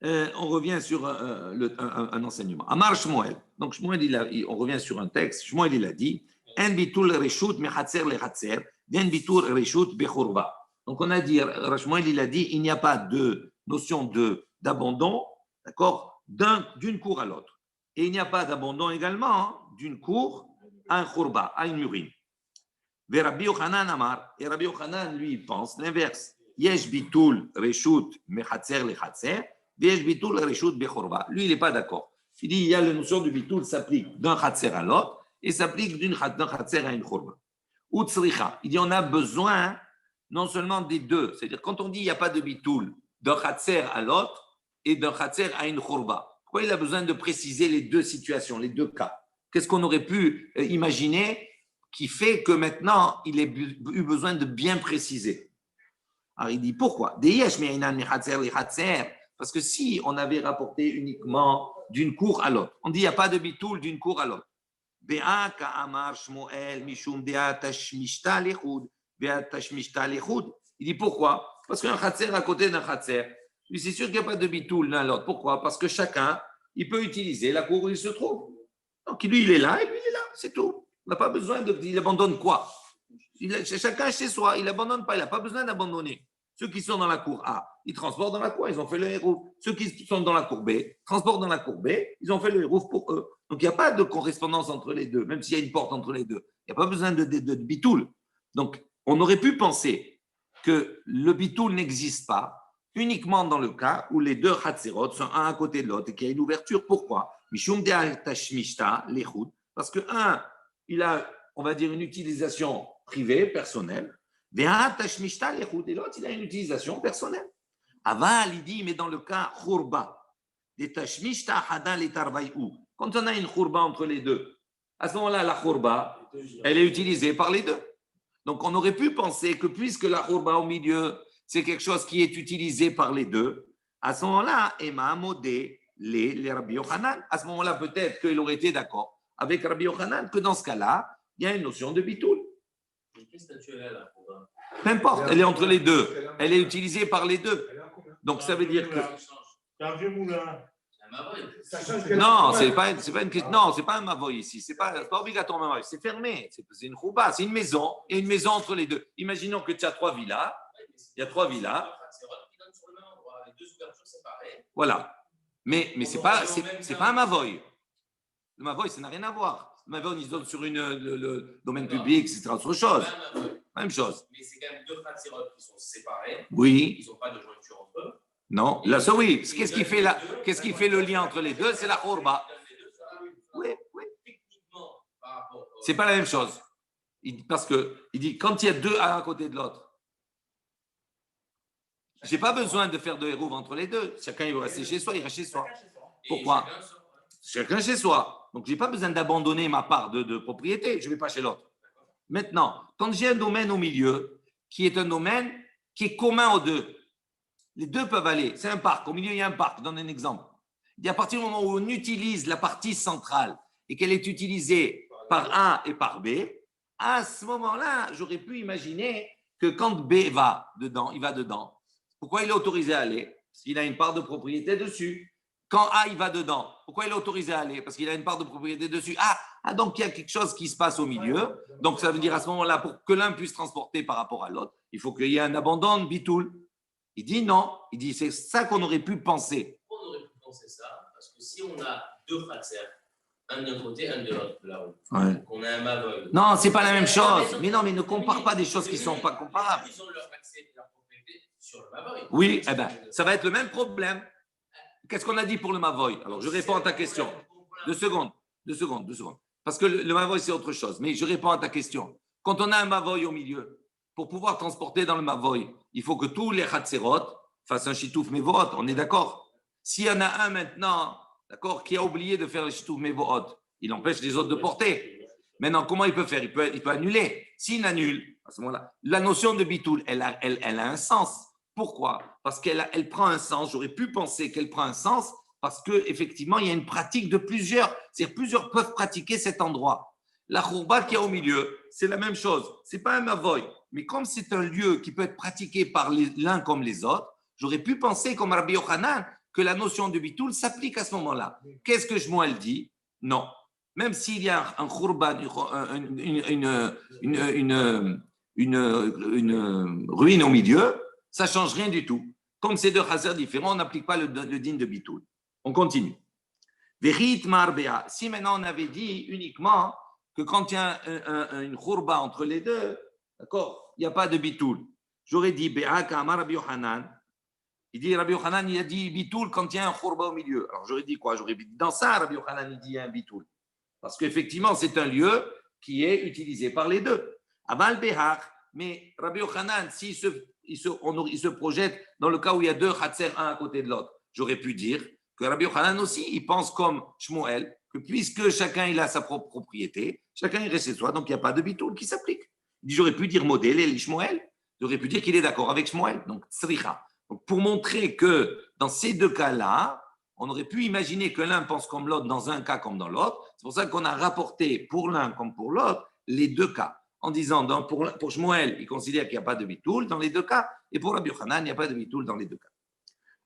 On revient sur un enseignement. Amar Shmuel. Donc, Shmuel, on revient sur un texte. Shmuel, il a dit En bitul reshut mechatzer lechatzer, en bitul reshut bechurba. Donc, on a dit, Shmuel, il a dit il n'y a pas de notion d'abandon, d'accord, d'une cour à l'autre. Et il n'y a pas d'abandon également d'une cour à un churba, à une murine. Et Rabbi Yochanan Amar, et Rabbi Yochanan, lui, pense l'inverse. Yesh bitul reshut mechatzer lechatzer, yesh bitul reshut bechorba. Lui, il n'est pas d'accord. Il dit il y a la notion du bitul s'applique d'un chatzer à l'autre et s'applique d'un chatzer à une chorba. Utsricha, il dit on a besoin non seulement des deux, c'est-à-dire quand on dit il n'y a pas de bitul d'un chatzer à l'autre et d'un chatzer à une chorba, pourquoi il a besoin de préciser les deux situations, les deux cas? Qu'est-ce qu'on aurait pu imaginer qui fait que maintenant, il a eu besoin de bien préciser. Alors, il dit pourquoi? Parce que si on avait rapporté uniquement d'une cour à l'autre, on dit il n'y a pas de bitoul d'une cour à l'autre. Il dit pourquoi? Parce qu'un chatzer à côté d'un chatzer, lui c'est sûr qu'il n'y a pas de bitoul l'un à l'autre. Pourquoi? Parce que chacun, il peut utiliser la cour où il se trouve. Donc lui, il est là et lui, il est là, c'est tout. On n'a pas besoin il abandonne quoi? Chacun chez soi, il n'abandonne pas, il n'a pas besoin d'abandonner. Ceux qui sont dans la cour A, ils transportent dans la cour, ils ont fait le hérouf. Ceux qui sont dans la cour B, transportent dans la cour B, ils ont fait le hérouf pour eux. Donc il n'y a pas de correspondance entre les deux, même s'il y a une porte entre les deux. Il n'y a pas besoin de bitoul. Donc on aurait pu penser que le bitoul n'existe pas uniquement dans le cas où les deux chatzerot sont un à côté de l'autre et qu'il y a une ouverture. Pourquoi? Parce que un, il a, on va dire, une utilisation privée, personnelle, et l'autre, il a une utilisation personnelle. Aval, il dit, mais dans le cas khurba, quand on a une khurba entre les deux, à ce moment-là, la khurba, elle est utilisée par les deux. Donc, on aurait pu penser que puisque la khurba au milieu, c'est quelque chose qui est utilisé par les deux, à ce moment-là, Emma modé les Rabbi Yochanan. À ce moment-là, peut-être qu'il aurait été d'accord avec Rabbi Yochanan que dans ce cas-là, il y a une notion de bitoul. Peu importe, elle est entre les deux. Elle est utilisée par les deux. Donc ça veut dire que. C'est un vieux moulin. Non, c'est pas une question. Non, c'est pas un mavoy ici. C'est pas obligatoire un mavoy. C'est fermé. C'est une chouba. C'est une maison. Il y a une maison entre les deux. Imaginons que tu as 3 villas. Il y a 3 villas. Voilà. Mais c'est pas un mavoy. Le mavoy, ça n'a rien à voir. Le mavoy, ils se donnent sur le domaine public, c'est autre chose. Même chose. Mais c'est quand même deux chatzerot qui sont séparés. Oui. Ils n'ont pas de jointure entre eux. Non, là, ça oui. Qu'est-ce qui fait le lien entre les deux? C'est la khurba. Oui, oui. Techniquement, par rapport. C'est pas la même chose. Parce que il dit quand il y a deux à côté de l'autre, j'ai pas besoin de faire de hérouve entre les deux. Chacun il va rester chez soi, il reste chez soi. Pourquoi? Chacun chez soi. Donc j'ai pas besoin d'abandonner ma part de propriété. Je vais pas chez l'autre. Maintenant, quand j'ai un domaine au milieu qui est un domaine qui est commun aux deux, les deux peuvent aller. C'est un parc. Au milieu il y a un parc. Je donne un exemple. Il dit à partir du moment où on utilise la partie centrale et qu'elle est utilisée par A et par B, à ce moment-là, j'aurais pu imaginer que quand B va dedans, il va dedans. Pourquoi il est autorisé à aller? Parce qu'il a une part de propriété dessus. Quand A, il va dedans, pourquoi il est autorisé à aller? Parce qu'il a une part de propriété dessus. Donc il y a quelque chose qui se passe au milieu. Donc ça veut dire à ce moment-là, pour que l'un puisse transporter par rapport à l'autre, il faut qu'il y ait un abandon de bitoul. Il dit non. Il dit c'est ça qu'on aurait pu penser. On aurait pu penser ça, parce que si on a deux khatser, un d'un côté, un de l'autre, là-haut, Ouais. on a un mavol. Non, c'est pas la même chose. Mais non, mais ne compare pas des choses qui sont pas comparables. Ils ont leur accès et leur propriété sur le mavol. Oui, eh ben, ça va être le même problème. Qu'est-ce qu'on a dit pour le Mavoy? Alors, je réponds à ta question. 2 secondes. Parce que le Mavoy, c'est autre chose. Mais je réponds à ta question. Quand on a un Mavoy au milieu, pour pouvoir transporter dans le Mavoy, il faut que tous les Khatserot fassent un Chitouf Mevohot. On est d'accord? S'il y en a un maintenant, d'accord, qui a oublié de faire le Chitouf Mevohot, il empêche les autres de porter. Maintenant, comment il peut faire? Il peut annuler. S'il annule, à ce moment-là, la notion de Bitoul, elle a un sens. Pourquoi? Parce qu'elle prend un sens. J'aurais pu penser qu'elle prend un sens parce qu'effectivement, il y a une pratique de plusieurs. C'est-à-dire plusieurs peuvent pratiquer cet endroit. La khourba qui est au milieu, c'est la même chose. Ce n'est pas un mavoy. Mais comme c'est un lieu qui peut être pratiqué par l'un comme les autres, j'aurais pu penser, comme Rabbi Yochanan, que la notion de bitoul s'applique à ce moment-là. Qu'est-ce que Shmuel dit? Non. Même s'il y a un khourban, une ruine au milieu, ça ne change rien du tout. Comme c'est deux chasers différents, on n'applique pas le din de bitoul. On continue. Si maintenant on avait dit uniquement que quand il y a une khourba entre les deux, d'accord, il n'y a pas de bitoul. J'aurais dit, Rabbi Yochanan. Il dit, Rabbi Yochanan, il a dit bitoul quand il y a un khourba au milieu. Alors j'aurais dit quoi? J'aurais dit, dans ça, Rabbi Yochanan, il dit il y a un bitoul. Parce qu'effectivement, c'est un lieu qui est utilisé par les deux. Aval Behach, mais Rabbi Yochanan, s'il se projette dans le cas où il y a deux khatser, un à côté de l'autre, j'aurais pu dire que Rabbi Yochanan aussi, il pense comme Shmuel, que puisque chacun il a sa propre propriété, chacun il reste chez soi, donc il n'y a pas de bitoul qui s'applique. Il dit, j'aurais pu dire modèle et Shmuel, j'aurais pu dire qu'il est d'accord avec Shmuel, donc tsricha. Donc pour montrer que dans ces deux cas-là, on aurait pu imaginer que l'un pense comme l'autre dans un cas comme dans l'autre. C'est pour ça qu'on a rapporté pour l'un comme pour l'autre les deux cas. En disant, pour Shmuel, il considère qu'il n'y a pas de bitoul dans les deux cas, et pour Rabbi Yochanan, il n'y a pas de bitoul dans les deux cas.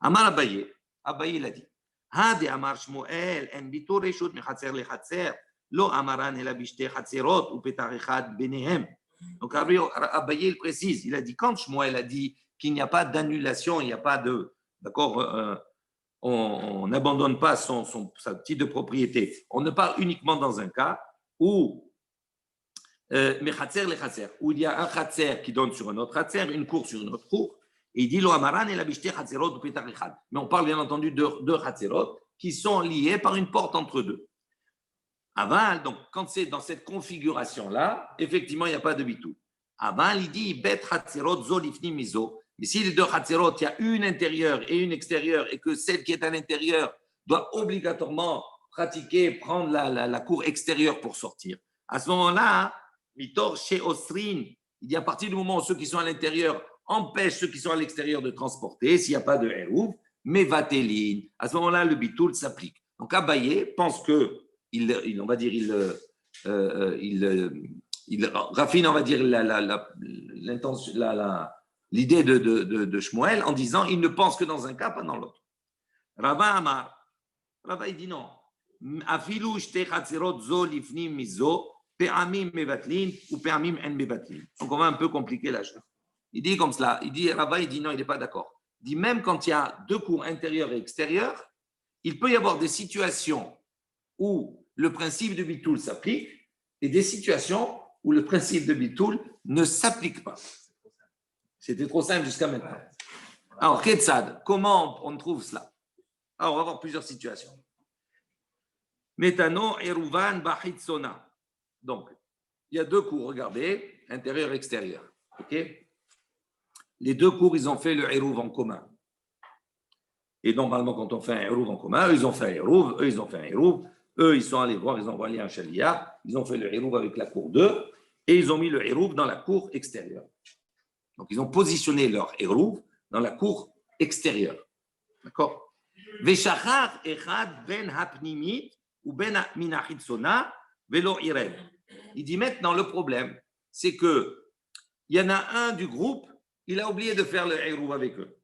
Amar Abaye l'a dit. Hadi Amar Shmuel, en bitoul reshut mechatzer lechatzer, lo amaran ela bishte chatzerot ou petar echad benehem. Donc Abaye il précise, il a dit, quand Shmuel a dit qu'il n'y a pas d'annulation, il n'y a pas de, d'accord, on n'abandonne pas sa titre de propriété. On ne parle uniquement dans un cas où où il y a un khatser qui donne sur un autre khatser, une cour sur une autre cour, et il dit lo amaran et la bishte khatserot ou petar echad. Mais on parle bien entendu de deux khatserot qui sont liés par une porte entre deux. Aval, donc quand c'est dans cette configuration-là, effectivement, il n'y a pas de bitou. Aval, il dit bet khatserot zo lifni mizo. Mais si les deux khatserot, il y a une intérieure et une extérieure, et que celle qui est à l'intérieur doit obligatoirement pratiquer, prendre la cour extérieure pour sortir, à ce moment-là, Mitor chez Osrin, il dit à partir du moment où ceux qui sont à l'intérieur empêchent ceux qui sont à l'extérieur de transporter, s'il n'y a pas de hérouv, mais vateline, à ce moment-là, le bitoul s'applique. Donc Abaye pense que, on va dire, il raffine, on va dire, l'idée de Shmuel en disant il ne pense que dans un cas, pas dans l'autre. Rava Amar, Rava il dit non. Afilu shte chatzerot zo lifni mizo. Donc on va un peu compliquer la chose. Il dit comme cela, Rava, il dit non, il n'est pas d'accord. Il dit même quand il y a deux cours intérieurs et extérieurs, il peut y avoir des situations où le principe de bitoul s'applique et des situations où le principe de bitoul ne s'applique pas. C'était trop simple jusqu'à maintenant. Alors, Ketzad, comment on trouve cela? Alors, on va voir plusieurs situations. Netano Eruvan Bahitsona. Donc, il y a deux cours, regardez, intérieur et extérieur. Ok? Les deux cours, ils ont fait le Eruv en commun. Et normalement, quand on fait un Eruv en commun, eux, ils ont fait un Eruv, eux, ils ont fait un Eruv, eux, ils sont allés voir, ils ont envoyé un Shaliach, ils ont fait le Eruv avec la cour 2, et ils ont mis le Eruv dans la cour extérieure. Donc, ils ont positionné leur Eruv dans la cour extérieure. D'accord? Veshachar echad ben hapnimit ou ben minachitsona velo irev. Il dit maintenant, le problème, c'est que il y en a un du groupe, il a oublié de faire le Eruv avec eux.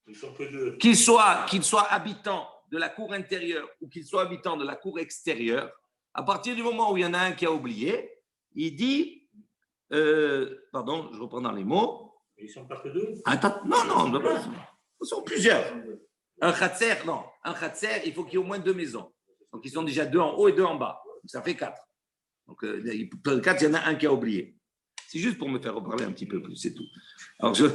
Ils sont que deux. Qu'il soit habitant de la cour intérieure ou qu'il soit habitant de la cour extérieure, à partir du moment où il y en a un qui a oublié, il dit, pardon, je reprends dans les mots. Ils ne sont pas que deux. Attends, non, ils sont plusieurs. Un khatser, il faut qu'il y ait au moins 2 maisons. Donc ils sont déjà 2 en haut et 2 en bas. Donc ça fait 4. Donc dans le 4, il y en a un qui a oublié. C'est juste pour me faire reparler un petit peu plus, c'est tout. Alors je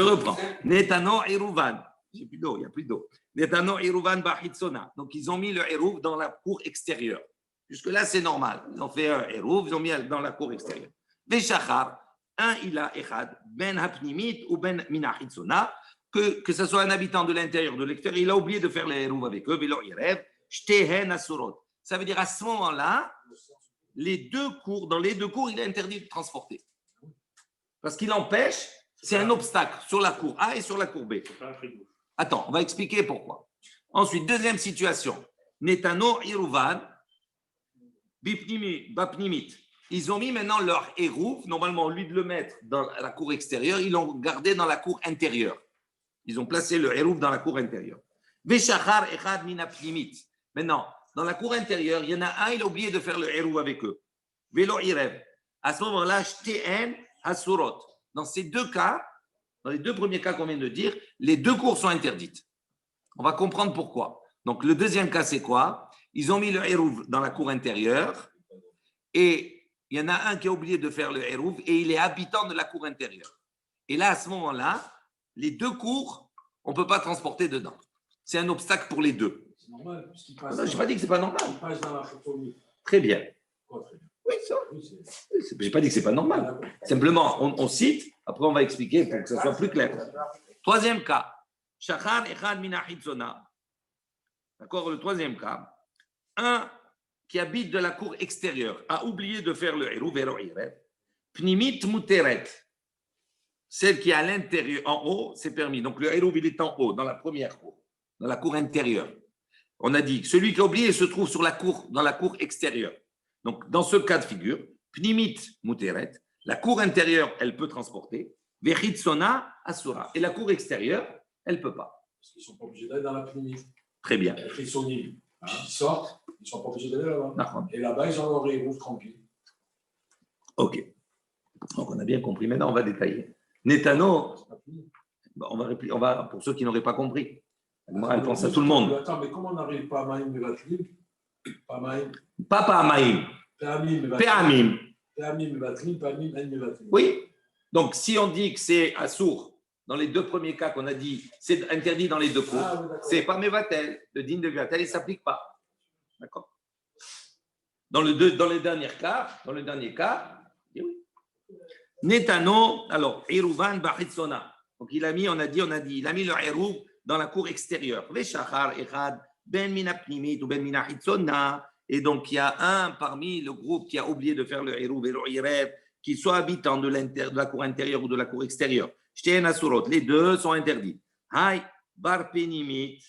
reprends. Netano Eruvan. J'ai plus d'eau, il n'y a plus d'eau. Netano Eruvan Bahitsona. Donc ils ont mis le Eruv dans la cour extérieure. Jusque-là, c'est normal. Ils ont fait un Eruv, ils ont mis dans la cour extérieure. Veshachar, un il a Echad, ben Hapnimit ou ben Minachitsona, que ce soit un habitant de l'intérieur ou de l'extérieur, il a oublié de faire le Eruv avec eux, Velo Irev, Shtehen Asurot. Ça veut dire à ce moment-là, dans les deux cours, il est interdit de transporter. Parce qu'il empêche, c'est un obstacle sur la cour A et sur la cour B. Attends, on va expliquer pourquoi. Ensuite, deuxième situation. Netano Iruvan, Bapnimit. Ils ont mis maintenant leur Eruv, normalement, au lieu de le mettre dans la cour extérieure, ils l'ont gardé dans la cour intérieure. Ils ont placé le Eruv dans la cour intérieure. Veshachar Echad Minapnimit. Maintenant, dans la cour intérieure, il y en a un, il a oublié de faire le Eruv avec eux. Velo Irev. À ce moment-là, Shtehen Hasurot. Dans ces deux cas, dans les deux premiers cas qu'on vient de dire, les deux cours sont interdites. On va comprendre pourquoi. Donc, le deuxième cas, c'est quoi? Ils ont mis le Eruv dans la cour intérieure et il y en a un qui a oublié de faire le Eruv et il est habitant de la cour intérieure. Et là, à ce moment-là, les deux cours, on ne peut pas transporter dedans. C'est un obstacle pour les deux. C'est normal, puisqu'il passe. Non, je n'ai pas dit que ce n'est pas normal. Il passe dans la photonie. Très bien. Quoi, très bien. Oui, ça. Oui, Je n'ai pas dit que ce n'est pas normal. Simplement, on cite, après on va expliquer pour que ça soit plus clair. Troisième cas. Shachar echad minachitzona. D'accord, le troisième cas. Un qui habite de la cour extérieure a oublié de faire le Eruv velo Irev. Pnimit muteret. Celle qui est à l'intérieur, en haut, c'est permis. Donc le Eruv, il est en haut, dans la première cour, dans la cour intérieure. On a dit que celui qui a oublié se trouve dans la cour extérieure. Donc dans ce cas de figure, Pnimit muteret, la cour intérieure, elle peut transporter. Vechitsona asura. Et la cour extérieure, elle ne peut pas. Parce qu'ils ne sont pas obligés d'aller dans la pnimite. Très bien. Les frissonniers, ils sortent, ils ne sont pas obligés d'aller là-bas. D'accord. Et là-bas, ils ont leur Eruv tranquille. Ok. Donc on a bien compris. Maintenant, on va détailler. Netano, on va pour ceux qui n'auraient pas compris. Elle pense à tout le monde. Attends, mais comment on n'arrive pas à Maïm Mevatlim? Pas Maïm. Pas Amaïm. Péamim. Péamim Mevatlim, Péamim Mevatlim. Oui. Donc si on dit que c'est assour, dans les deux premiers cas qu'on a dit, c'est interdit dans les deux cours, Oui, c'est pas Mevatel. Le din de Mevatel, il ne s'applique pas. D'accord. Dans le dernier cas, oui. Netano, alors, Eruvan Bahitsona. Donc il a mis, il a mis le Eruv dans la cour extérieure. Veshachar Echad Ben Minapnimit ou Ben Minachitsona. Et donc il y a un parmi le groupe qui a oublié de faire le Eruv et le Irev, qu'il soit habitant de la cour intérieure ou de la cour extérieure. Shtehen Asurot, les deux sont interdits. Hay Bar Penimit.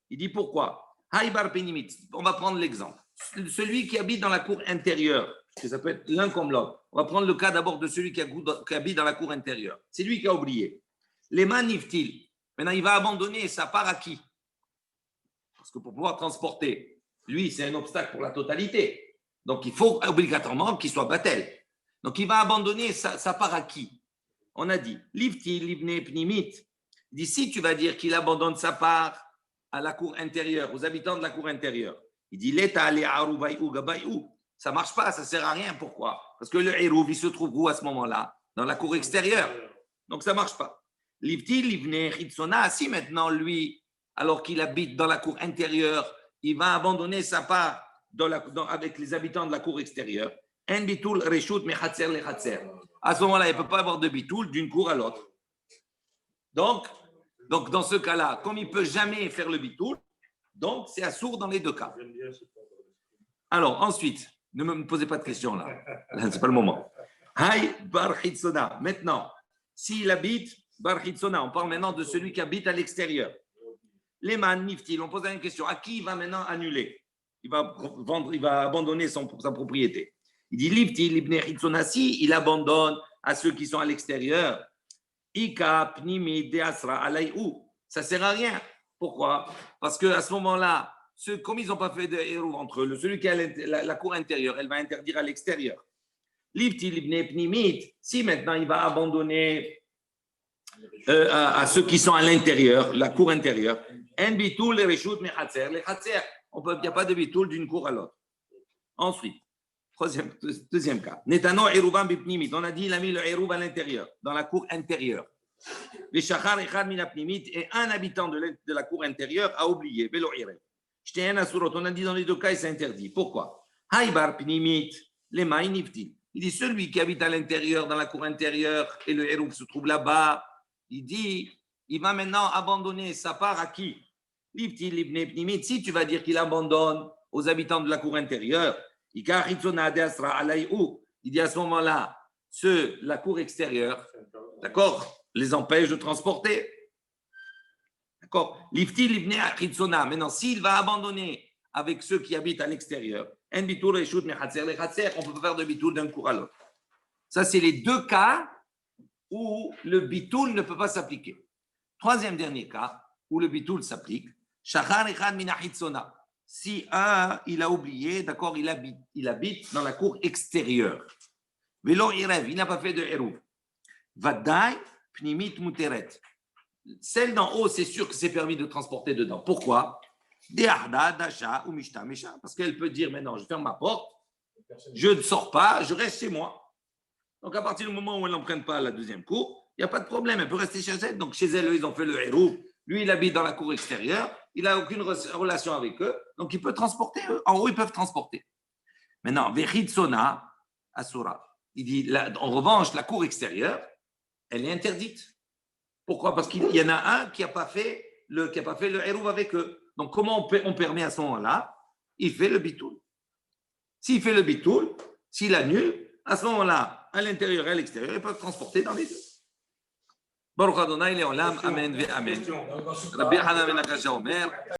Il dit pourquoi? Hay Bar Penimit. On va prendre l'exemple. Celui qui habite dans la cour intérieure, parce que ça peut être l'un comme l'autre. On va prendre le cas d'abord de celui qui habite dans la cour intérieure. C'est lui qui a oublié. Les maniftil. Maintenant, il va abandonner sa part à qui? Parce que pour pouvoir transporter, lui, c'est un obstacle pour la totalité. Donc, il faut obligatoirement qu'il soit battel. Donc, il va abandonner sa part à qui? On a dit, livtil, livne, pnimit. Il dit, si tu vas dire qu'il abandonne sa part à la cour intérieure, aux habitants de la cour intérieure, il dit, l'état ale arubayou gabayou. Ça ne marche pas, ça ne sert à rien. Pourquoi? Parce que le Eruv, il se trouve où à ce moment-là? Dans la cour extérieure. Donc, ça ne marche pas. Lifti, livne, chitsona, si maintenant lui, alors qu'il habite dans la cour intérieure, il va abandonner sa part avec les habitants de la cour extérieure. En bitul reshut mechatzer lechatzer. À ce moment-là, il ne peut pas avoir de bitul d'une cour à l'autre. Donc, dans ce cas-là, comme il ne peut jamais faire le bitul, donc c'est assourd dans les deux cas. J'aime bien ce temps. Alors, ensuite, ne me posez pas de questions là. Ce n'est pas le moment. Hay bar hitsona. Maintenant, s'il habite bar hitsona, on parle maintenant de celui qui habite à l'extérieur. Les man niftil, on pose une question. À qui il va maintenant annuler? Il va vendre, il va abandonner sa propriété. Il dit liftil ibn hitsona, si il abandonne à ceux qui sont à l'extérieur. Ika pnimi deasra alayou. Ça ne sert à rien. Pourquoi? Parce qu'à ce moment-là, comme ils n'ont pas fait de héros entre eux, celui qui a la cour intérieure, elle va interdire à l'extérieur. Lifti libne pnimit, si maintenant il va abandonner à ceux qui sont à l'intérieur, la cour intérieure, en bitul les reshut mechatzer, les chatzer, il n'y a pas de bitul d'une cour à l'autre. Ensuite, deuxième cas, netano eruvam bipnimit, on a dit il a mis le eruv à l'intérieur, dans la cour intérieure. Les shachar echad mina pnimit, et un habitant de la cour intérieure a oublié, velo erev. On a dit dans les deux cas, c'est interdit. Pourquoi? Haïbar pnimit, les maïniftil. Il dit celui qui habite à l'intérieur, dans la cour intérieure, et le héros se trouve là-bas, il dit, il va maintenant abandonner sa part à qui? Liftil, libne pnimit. Si tu vas dire qu'il abandonne aux habitants de la cour intérieure, il dit à ce moment-là, la cour extérieure, d'accord, les empêche de transporter. D'accord. Lifti livne achitsona. Maintenant, s'il va abandonner avec ceux qui habitent à l'extérieur, en bitul reshut mechatzer lechatzer, on peut pas faire de bitul d'un cours à l'autre. Ça, c'est les deux cas où le bitul ne peut pas s'appliquer. Troisième dernier cas où le bitul s'applique. Shachar echad min achitsona. Si il a oublié, d'accord, il habite dans la cour extérieure. Velo irev, il n'a pas fait de eruv. Vadai pnimit muteret. Celle d'en haut, c'est sûr que c'est permis de transporter dedans. Pourquoi? Parce qu'elle peut dire maintenant, je ferme ma porte, je ne sors pas, je reste chez moi. Donc à partir du moment où elle n'emprunte pas la deuxième cour, il n'y a pas de problème, elle peut rester chez elle. Donc chez elle, eux, ils ont fait le héros. Lui, il habite dans la cour extérieure, il n'a aucune relation avec eux, donc il peut transporter eux. En haut, ils peuvent transporter. Maintenant, Vechitsona, Asura. Il dit, là, en revanche, la cour extérieure, elle est interdite. Pourquoi? Parce qu'il y en a un qui n'a pas fait le hérouv avec eux. Donc, comment on permet à ce moment-là? Il fait le bitoul. S'il fait le bitoul, s'il annule, à ce moment-là, à l'intérieur et à l'extérieur, ils peuvent transporter dans les deux. Baruch Adonai Leolam, Amen ve Amen. Rabbi Hanan ben Akasha Omer.